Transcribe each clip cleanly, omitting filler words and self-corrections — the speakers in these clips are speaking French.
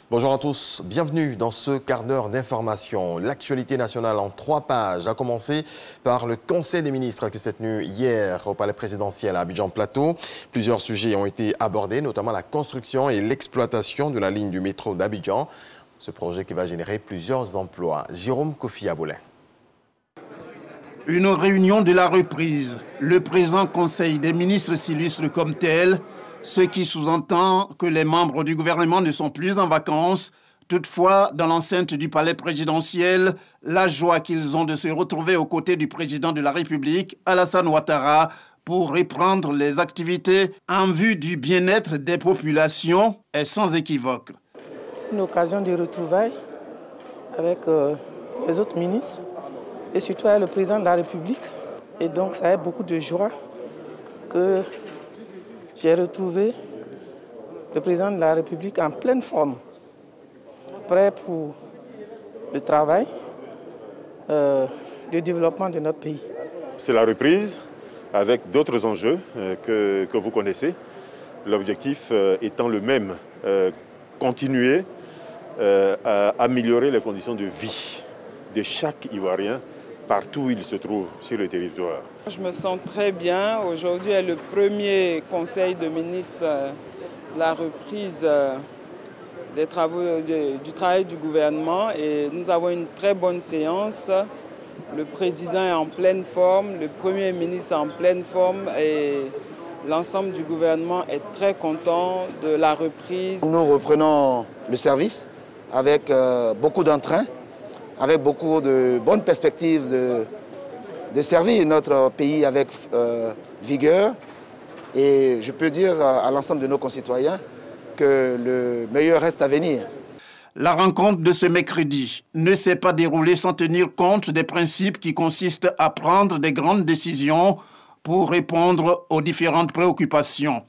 Bonjour à tous, bienvenue dans ce quart d'heure d'information. L'actualité nationale en 3 pages a commencé par le Conseil des ministres qui s'est tenu hier au Palais présidentiel à Abidjan-Plateau. Plusieurs sujets ont été abordés, notamment la construction et l'exploitation de la ligne du métro d'Abidjan. Ce projet qui va générer plusieurs emplois. Jérôme Kofi Aboulin. Une réunion de la reprise. Le présent Conseil des ministres s'illustre comme tel, ce qui sous-entend que les membres du gouvernement ne sont plus en vacances. Toutefois, dans l'enceinte du palais présidentiel, la joie qu'ils ont de se retrouver aux côtés du président de la République, Alassane Ouattara, pour reprendre les activités en vue du bien-être des populations est sans équivoque. Une occasion de retrouvailles avec les autres ministres et surtout avec le président de la République. Et donc, ça a beaucoup de joie que j'ai retrouvé le président de la République en pleine forme, prêt pour le travail, le développement de notre pays. C'est la reprise avec d'autres enjeux que vous connaissez. L'objectif étant le même, continuer à améliorer les conditions de vie de chaque Ivoirien partout où il se trouve sur le territoire. Je me sens très bien. Aujourd'hui est le premier conseil de ministres de la reprise des travaux, du travail du gouvernement et nous avons une très bonne séance. Le président est en pleine forme, le premier ministre est en pleine forme et l'ensemble du gouvernement est très content de la reprise. Nous reprenons le service avec beaucoup d'entrain, avec beaucoup de bonnes perspectives de servir notre pays avec vigueur. Et je peux dire à l'ensemble de nos concitoyens que le meilleur reste à venir. La rencontre de ce mercredi ne s'est pas déroulée sans tenir compte des principes qui consistent à prendre des grandes décisions pour répondre aux différentes préoccupations.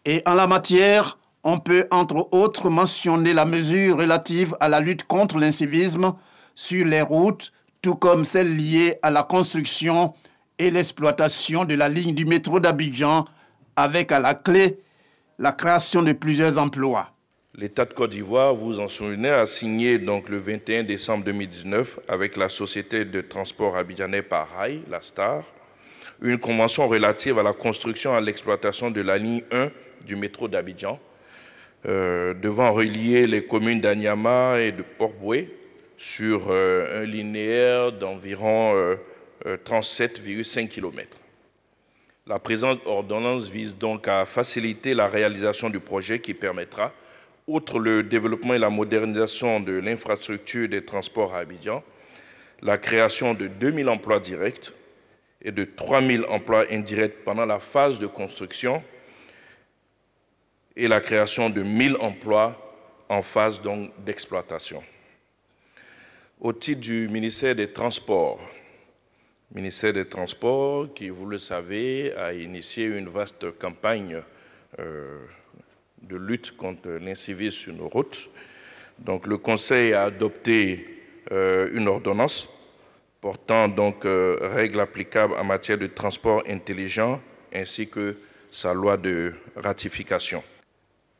Et en la matière, on peut entre autres mentionner la mesure relative à la lutte contre l'incivisme sur les routes, tout comme celle liée à la construction et l'exploitation de la ligne du métro d'Abidjan, avec à la clé la création de plusieurs emplois. L'État de Côte d'Ivoire, vous vous en souvenez, a signé donc le 21 décembre 2019 avec la société de transport abidjanais par rail, la STAR, une convention relative à la construction et à l'exploitation de la ligne 1 du métro d'Abidjan, devant relier les communes d'Anyama et de Port-Boué sur un linéaire d'environ 37,5 km. La présente ordonnance vise donc à faciliter la réalisation du projet qui permettra, outre le développement et la modernisation de l'infrastructure des transports à Abidjan, la création de 2000 emplois directs et de 3000 emplois indirects pendant la phase de construction et la création de 1000 emplois en phase d'exploitation. Au titre du ministère des Transports qui, vous le savez, a initié une vaste campagne de lutte contre l'incivisme sur nos routes. Donc, le Conseil a adopté une ordonnance portant donc règles applicables en matière de transport intelligent ainsi que sa loi de ratification.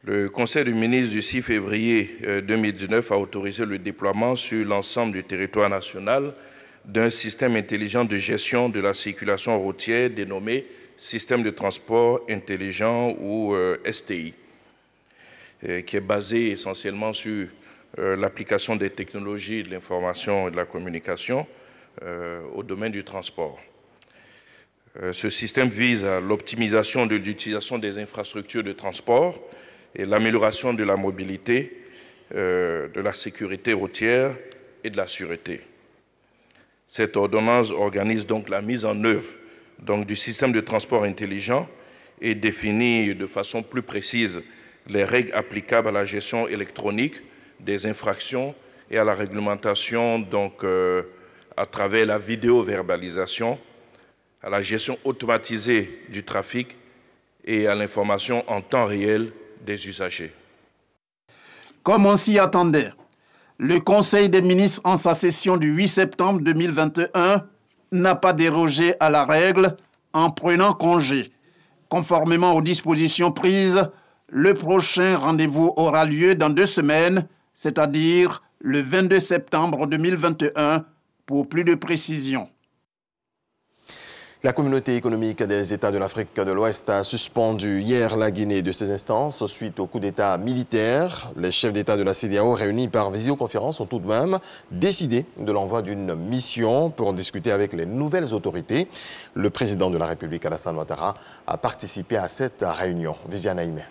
Le Conseil des ministres du 6 février 2019 a autorisé le déploiement sur l'ensemble du territoire national d'un système intelligent de gestion de la circulation routière dénommé Système de transport intelligent ou STI, qui est basé essentiellement sur l'application des technologies de l'information et de la communication au domaine du transport. Ce système vise à l'optimisation de l'utilisation des infrastructures de transport et l'amélioration de la mobilité, de la sécurité routière et de la sûreté. Cette ordonnance organise donc la mise en œuvre du système de transport intelligent et définit de façon plus précise les règles applicables à la gestion électronique des infractions et à la réglementation à travers la vidéo-verbalisation, à la gestion automatisée du trafic et à l'information en temps réel des usagers. Comme on s'y attendait, le Conseil des ministres, en sa session du 8 septembre 2021, n'a pas dérogé à la règle en prenant congé. Conformément aux dispositions prises, le prochain rendez-vous aura lieu dans 2 semaines, c'est-à-dire le 22 septembre 2021, pour plus de précision. La communauté économique des États de l'Afrique de l'Ouest a suspendu hier la Guinée de ses instances suite au coup d'État militaire. Les chefs d'État de la CEDEAO réunis par visioconférence ont tout de même décidé de l'envoi d'une mission pour en discuter avec les nouvelles autorités. Le président de la République, Alassane Ouattara, a participé à cette réunion. Viviane Aïmé.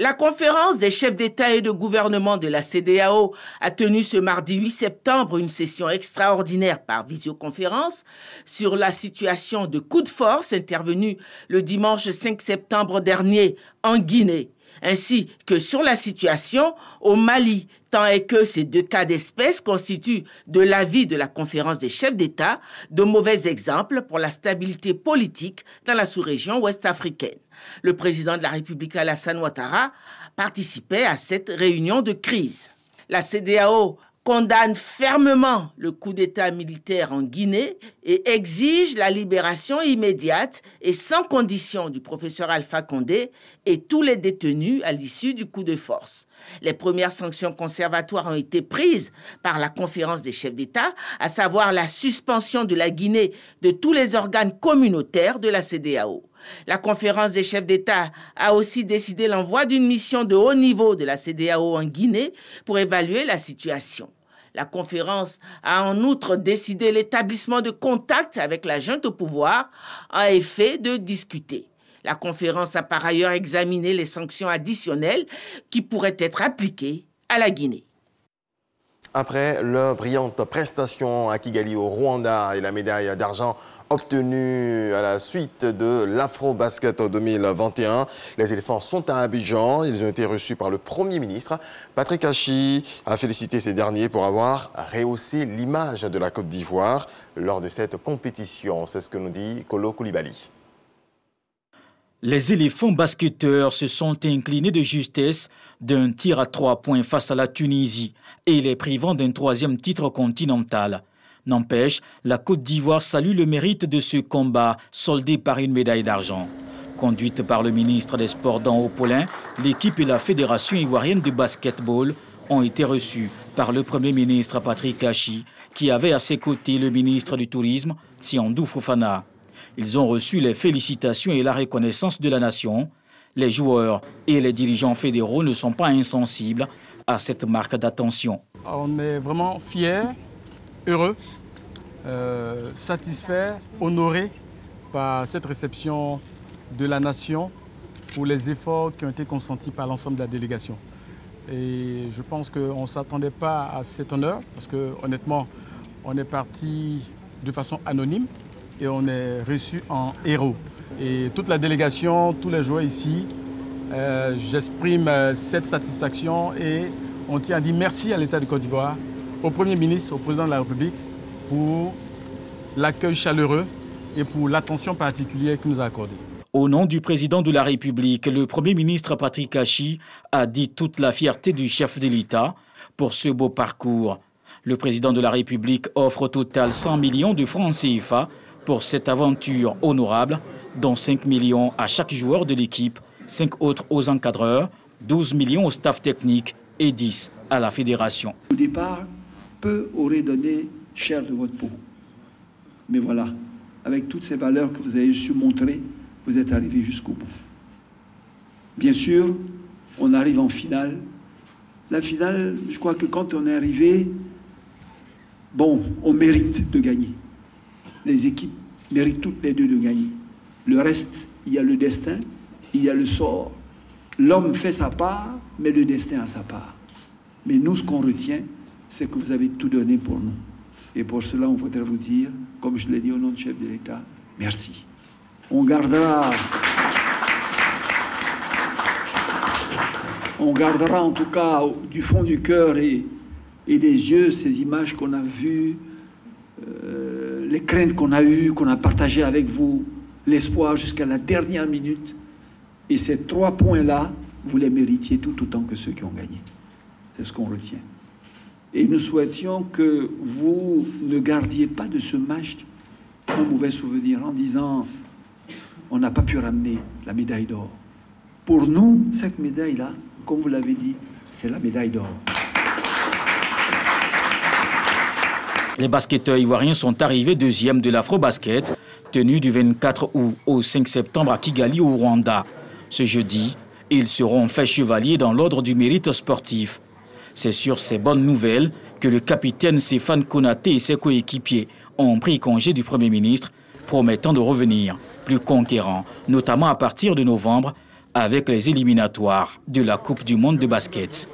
La conférence des chefs d'État et de gouvernement de la CEDEAO a tenu ce mardi 8 septembre une session extraordinaire par visioconférence sur la situation de coup de force intervenue le dimanche 5 septembre dernier en Guinée, ainsi que sur la situation au Mali, tant est que ces deux cas d'espèce constituent, de l'avis de la conférence des chefs d'État, de mauvais exemples pour la stabilité politique dans la sous-région ouest-africaine. Le président de la République, Alassane Ouattara, participait à cette réunion de crise. La CEDEAO condamne fermement le coup d'État militaire en Guinée et exige la libération immédiate et sans condition du professeur Alpha Condé et tous les détenus à l'issue du coup de force. Les premières sanctions conservatoires ont été prises par la conférence des chefs d'État, à savoir la suspension de la Guinée de tous les organes communautaires de la CEDEAO. La conférence des chefs d'État a aussi décidé l'envoi d'une mission de haut niveau de la CEDEAO en Guinée pour évaluer la situation. La conférence a en outre décidé l'établissement de contacts avec la junte au pouvoir à effet de discuter. La conférence a par ailleurs examiné les sanctions additionnelles qui pourraient être appliquées à la Guinée. Après leur brillante prestation à Kigali au Rwanda et la médaille d'argent obtenue à la suite de l'Afro-Basket 2021, les éléphants sont à Abidjan. Ils ont été reçus par le Premier ministre. Patrick Achi a félicité ces derniers pour avoir rehaussé l'image de la Côte d'Ivoire lors de cette compétition. C'est ce que nous dit Kolo Koulibaly. Les éléphants basketteurs se sont inclinés de justesse d'un tir à 3 points face à la Tunisie et les privant d'un 3e titre continental. N'empêche, la Côte d'Ivoire salue le mérite de ce combat, soldé par une médaille d'argent. Conduite par le ministre des Sports Dan Opoulin, l'équipe et la Fédération ivoirienne de basketball ont été reçues par le Premier ministre Patrick Achi, qui avait à ses côtés le ministre du Tourisme, Tsiandou Fofana. Ils ont reçu les félicitations et la reconnaissance de la nation. Les joueurs et les dirigeants fédéraux ne sont pas insensibles à cette marque d'attention. On est vraiment fiers, heureux, satisfaits, honorés par cette réception de la nation pour les efforts qui ont été consentis par l'ensemble de la délégation. Et je pense qu'on ne s'attendait pas à cet honneur parce que honnêtement, on est parti de façon anonyme et on est reçu en héros. Et toute la délégation, tous les joueurs ici, j'exprime cette satisfaction et on tient à dire merci à l'État de Côte d'Ivoire, au Premier ministre, au Président de la République pour l'accueil chaleureux et pour l'attention particulière qu'il nous a accordée. Au nom du Président de la République, le Premier ministre Patrick Achi a dit toute la fierté du chef de l'État pour ce beau parcours. Le Président de la République offre au total 100 millions de francs CFA pour cette aventure honorable, dont 5 millions à chaque joueur de l'équipe, 5 autres aux encadreurs, 12 millions au staff technique et 10 à la fédération. Au départ, peu auraient donné cher de votre peau. Mais voilà, avec toutes ces valeurs que vous avez su montrer, vous êtes arrivé jusqu'au bout. Bien sûr, on arrive en finale. La finale, je crois que quand on est arrivé, bon, on mérite de gagner. Les équipes méritent toutes les deux de gagner. Le reste, il y a le destin, il y a le sort. L'homme fait sa part, mais le destin a sa part. Mais nous, ce qu'on retient, c'est que vous avez tout donné pour nous. Et pour cela, on voudrait vous dire, comme je l'ai dit au nom du chef de l'État, merci. On gardera en tout cas du fond du cœur et des yeux ces images qu'on a vues, les craintes qu'on a eues, qu'on a partagées avec vous, l'espoir jusqu'à la dernière minute. Et ces 3 points-là, vous les méritiez tout autant que ceux qui ont gagné. C'est ce qu'on retient. Et nous souhaitions que vous ne gardiez pas de ce match un mauvais souvenir en disant on n'a pas pu ramener la médaille d'or. Pour nous, cette médaille-là, comme vous l'avez dit, c'est la médaille d'or. Les basketteurs ivoiriens sont arrivés deuxième de l'Afro-Basket, tenu du 24 août au 5 septembre à Kigali au Rwanda. Ce jeudi, ils seront faits chevaliers dans l'ordre du mérite sportif. C'est sur ces bonnes nouvelles que le capitaine Stéphane Konaté et ses coéquipiers ont pris congé du Premier ministre, promettant de revenir plus conquérants, notamment à partir de novembre, avec les éliminatoires de la Coupe du monde de basket.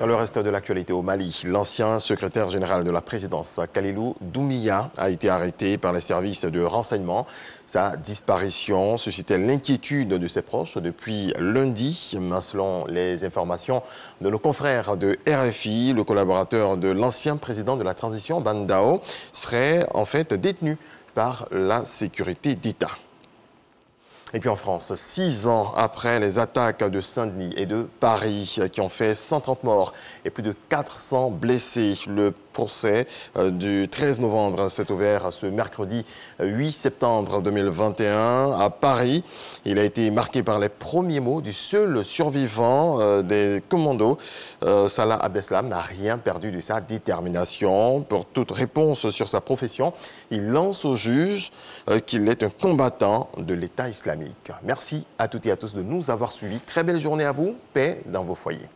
Dans le reste de l'actualité au Mali, l'ancien secrétaire général de la présidence, Kalilou Doumbia, a été arrêté par les services de renseignement. Sa disparition suscitait l'inquiétude de ses proches depuis lundi. Selon les informations de nos confrères de RFI, le collaborateur de l'ancien président de la transition, Bandao, serait en fait détenu par la sécurité d'État. Et puis en France, 6 ans après les attaques de Saint-Denis et de Paris qui ont fait 130 morts et plus de 400 blessés, le procès du 13 novembre s'est ouvert ce mercredi 8 septembre 2021 à Paris. Il a été marqué par les premiers mots du seul survivant des commandos. Salah Abdeslam n'a rien perdu de sa détermination. Pour toute réponse sur sa profession, il lance au juge qu'il est un combattant de l'État islamique. Merci à toutes et à tous de nous avoir suivis. Très belle journée à vous. Paix dans vos foyers.